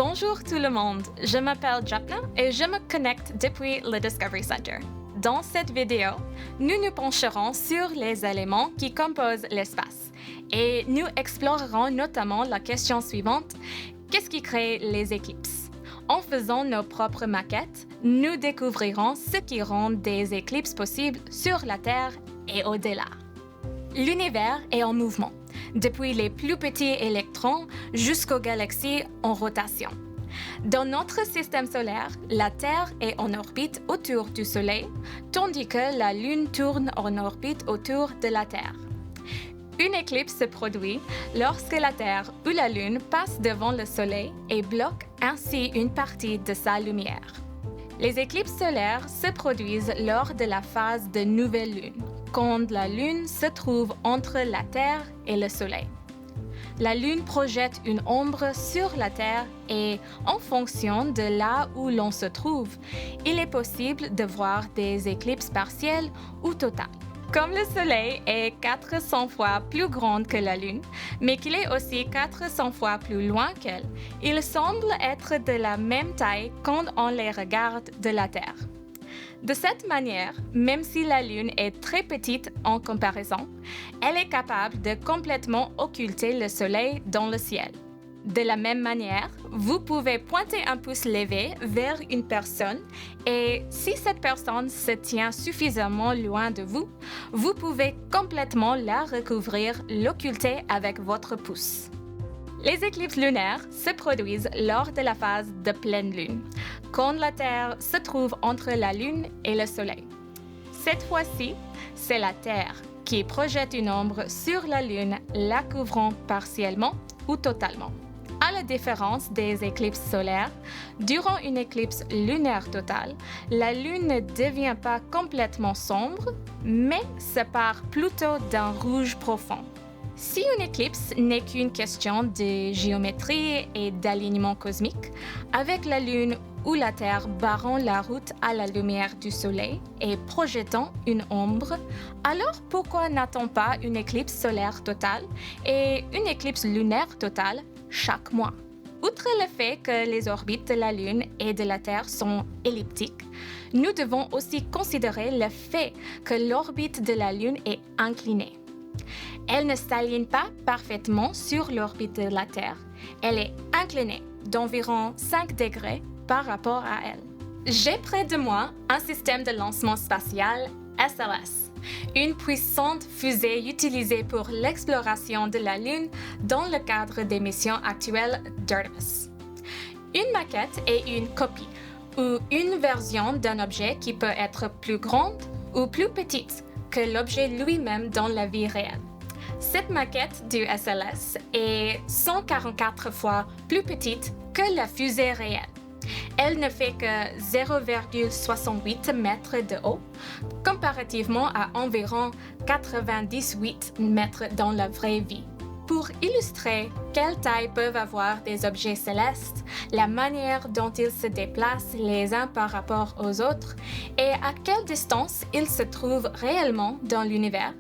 Bonjour tout le monde, je m'appelle Jacqueline et je me connecte depuis le Discovery Center. Dans cette vidéo, nous nous pencherons sur les éléments qui composent l'espace et nous explorerons notamment la question suivante, qu'est-ce qui crée les éclipses? En faisant nos propres maquettes, nous découvrirons ce qui rend des éclipses possibles sur la Terre et au-delà. L'univers est en mouvement, depuis les plus petits électrons jusqu'aux galaxies en rotation. Dans notre système solaire, la Terre est en orbite autour du Soleil, tandis que la Lune tourne en orbite autour de la Terre. Une éclipse se produit lorsque la Terre ou la Lune passe devant le Soleil et bloque ainsi une partie de sa lumière. Les éclipses solaires se produisent lors de la phase de nouvelle Lune, quand la Lune se trouve entre la Terre et le Soleil. La Lune projette une ombre sur la Terre et, en fonction de là où l'on se trouve, il est possible de voir des éclipses partielles ou totales. Comme le Soleil est 400 fois plus grand que la Lune, mais qu'il est aussi 400 fois plus loin qu'elle, il semble être de la même taille quand on les regarde de la Terre. De cette manière, même si la Lune est très petite en comparaison, elle est capable de complètement occulter le Soleil dans le ciel. De la même manière, vous pouvez pointer un pouce levé vers une personne et si cette personne se tient suffisamment loin de vous, vous pouvez complètement la recouvrir, l'occulter avec votre pouce. Les éclipses lunaires se produisent lors de la phase de pleine lune, quand la Terre se trouve entre la Lune et le Soleil. Cette fois-ci, c'est la Terre qui projette une ombre sur la Lune, la couvrant partiellement ou totalement. À la différence des éclipses solaires, durant une éclipse lunaire totale, la Lune ne devient pas complètement sombre, mais se part plutôt d'un rouge profond. Si une éclipse n'est qu'une question de géométrie et d'alignement cosmique, avec la Lune ou la Terre barrant la route à la lumière du Soleil et projetant une ombre, alors pourquoi n'a-t-on pas une éclipse solaire totale et une éclipse lunaire totale chaque mois? Outre le fait que les orbites de la Lune et de la Terre sont elliptiques, nous devons aussi considérer le fait que l'orbite de la Lune est inclinée. Elle ne s'aligne pas parfaitement sur l'orbite de la Terre. Elle est inclinée d'environ 5 degrés par rapport à elle. J'ai près de moi un système de lancement spatial SLS, une puissante fusée utilisée pour l'exploration de la Lune dans le cadre des missions actuelles d'Artemis. Une maquette est une copie ou une version d'un objet qui peut être plus grande ou plus petite que l'objet lui-même dans la vie réelle. Cette maquette du SLS est 144 fois plus petite que la fusée réelle. Elle ne fait que 0,68 mètres de haut, comparativement à environ 98 mètres dans la vraie vie. Pour illustrer quelle taille peuvent avoir des objets célestes, la manière dont ils se déplacent les uns par rapport aux autres et à quelle distance ils se trouvent réellement dans l'univers,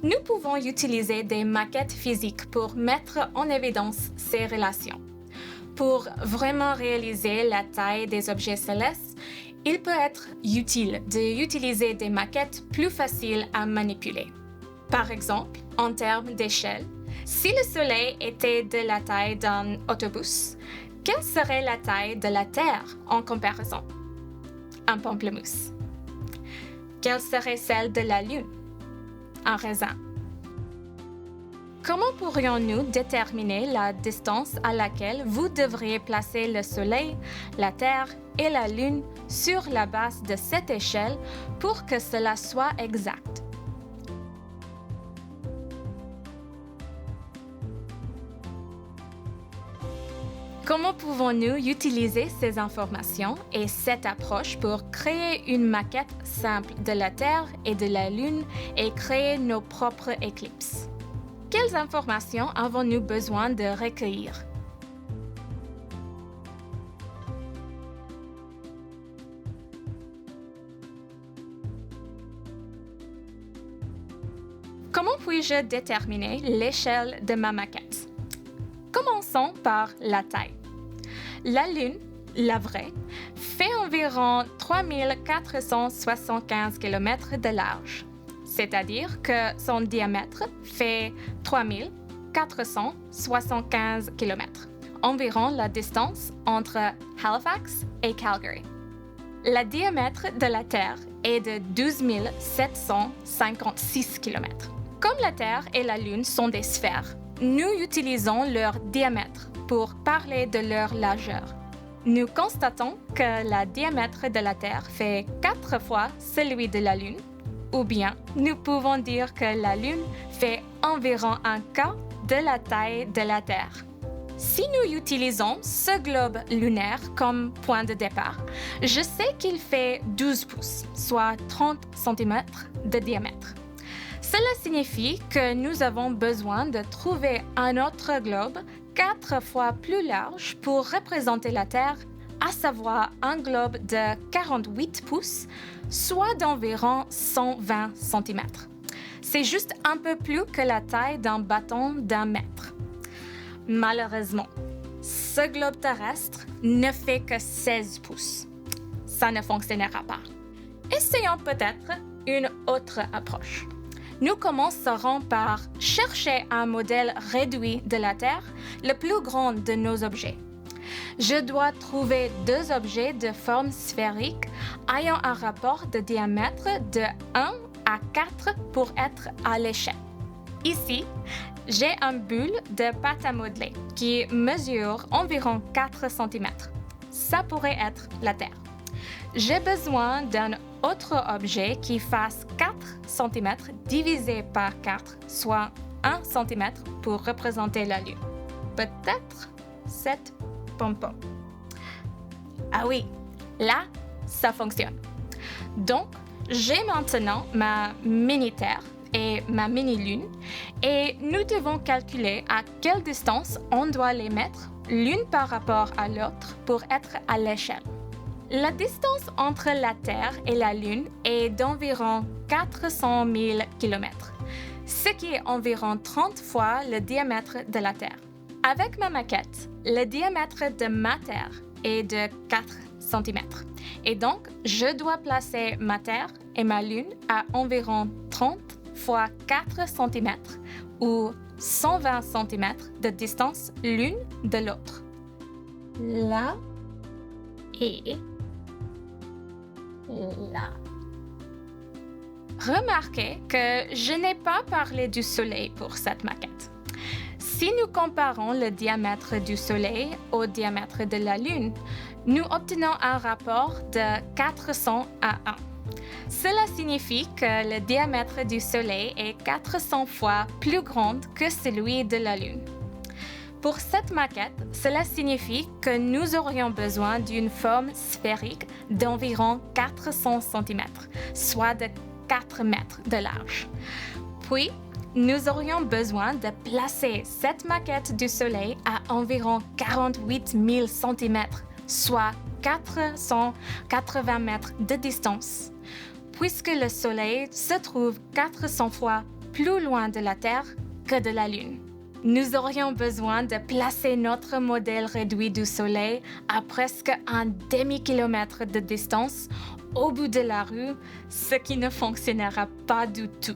nous pouvons utiliser des maquettes physiques pour mettre en évidence ces relations. Pour vraiment réaliser la taille des objets célestes, il peut être utile d'utiliser des maquettes plus faciles à manipuler. Par exemple, en termes d'échelle, si le Soleil était de la taille d'un autobus, quelle serait la taille de la Terre en comparaison? Un pamplemousse. Quelle serait celle de la Lune? Un raisin. Comment pourrions-nous déterminer la distance à laquelle vous devriez placer le Soleil, la Terre et la Lune sur la base de cette échelle pour que cela soit exact? Comment pouvons-nous utiliser ces informations et cette approche pour créer une maquette simple de la Terre et de la Lune et créer nos propres éclipses? Quelles informations avons-nous besoin de recueillir? Comment puis-je déterminer l'échelle de ma maquette? Commençons par la taille. La Lune, la vraie, fait environ 3475 km de large, c'est-à-dire que son diamètre fait 3475 km, environ la distance entre Halifax et Calgary. Le diamètre de la Terre est de 12 756 km. Comme la Terre et la Lune sont des sphères, nous utilisons leur diamètre pour parler de leur largeur. Nous constatons que le diamètre de la Terre fait 4 fois celui de la Lune, ou bien nous pouvons dire que la Lune fait environ un quart de la taille de la Terre. Si nous utilisons ce globe lunaire comme point de départ, je sais qu'il fait 12 pouces, soit 30 cm de diamètre. Cela signifie que nous avons besoin de trouver un autre globe 4 fois plus large pour représenter la Terre, à savoir un globe de 48 pouces, soit d'environ 120 cm. C'est juste un peu plus que la taille d'un bâton d'1 mètre. Malheureusement, ce globe terrestre ne fait que 16 pouces. Ça ne fonctionnera pas. Essayons peut-être une autre approche. Nous commencerons par chercher un modèle réduit de la Terre, le plus grand de nos objets. Je dois trouver 2 objets de forme sphérique ayant un rapport de diamètre de 1 à 4 pour être à l'échelle. Ici, j'ai une bulle de pâte à modeler qui mesure environ 4 cm. Ça pourrait être la Terre. J'ai besoin d'un autre objet qui fasse 4 cm divisé par 4, soit 1 cm pour représenter la Lune. Peut-être cette pompon. Ah oui, là, ça fonctionne. Donc, j'ai maintenant ma mini-Terre et ma mini-Lune et nous devons calculer à quelle distance on doit les mettre l'une par rapport à l'autre pour être à l'échelle. La distance entre la Terre et la Lune est d'environ 400 000 km, ce qui est environ 30 fois le diamètre de la Terre. Avec ma maquette, le diamètre de ma Terre est de 4 cm. Et donc, je dois placer ma Terre et ma Lune à environ 30 fois 4 cm ou 120 cm de distance l'une de l'autre. Là et là. Remarquez que je n'ai pas parlé du Soleil pour cette maquette. Si nous comparons le diamètre du Soleil au diamètre de la Lune, nous obtenons un rapport de 400 à 1. Cela signifie que le diamètre du Soleil est 400 fois plus grand que celui de la Lune. Pour cette maquette, cela signifie que nous aurions besoin d'une forme sphérique d'environ 400 cm, soit de 4 mètres de large. Puis, nous aurions besoin de placer cette maquette du Soleil à environ 48 000 cm, soit 480 mètres de distance, puisque le Soleil se trouve 400 fois plus loin de la Terre que de la Lune. Nous aurions besoin de placer notre modèle réduit du Soleil à presque un demi-kilomètre de distance au bout de la rue, ce qui ne fonctionnera pas du tout.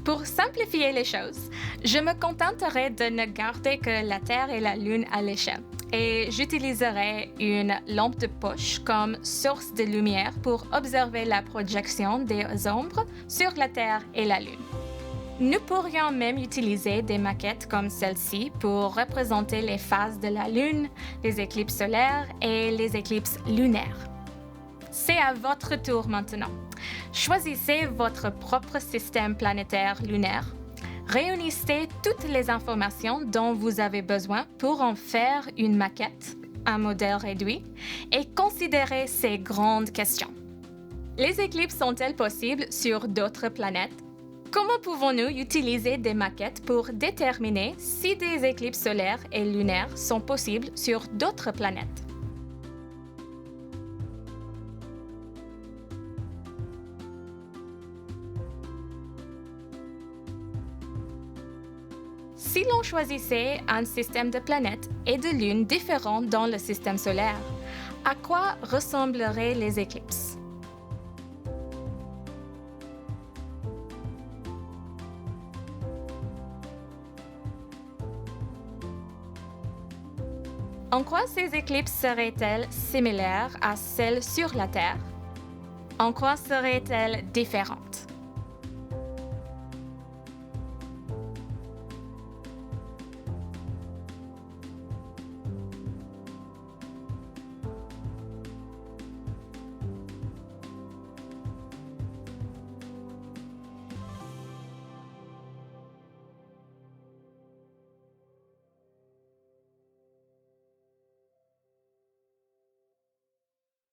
Pour simplifier les choses, je me contenterai de ne garder que la Terre et la Lune à l'échelle et j'utiliserai une lampe de poche comme source de lumière pour observer la projection des ombres sur la Terre et la Lune. Nous pourrions même utiliser des maquettes comme celle-ci pour représenter les phases de la Lune, les éclipses solaires et les éclipses lunaires. C'est à votre tour maintenant. Choisissez votre propre système planétaire lunaire. Réunissez toutes les informations dont vous avez besoin pour en faire une maquette, un modèle réduit, et considérez ces grandes questions. Les éclipses sont-elles possibles sur d'autres planètes? Comment pouvons-nous utiliser des maquettes pour déterminer si des éclipses solaires et lunaires sont possibles sur d'autres planètes? Si l'on choisissait un système de planètes et de lunes différents dans le système solaire, à quoi ressembleraient les éclipses? En quoi ces éclipses seraient-elles similaires à celles sur la Terre? En quoi seraient-elles différentes?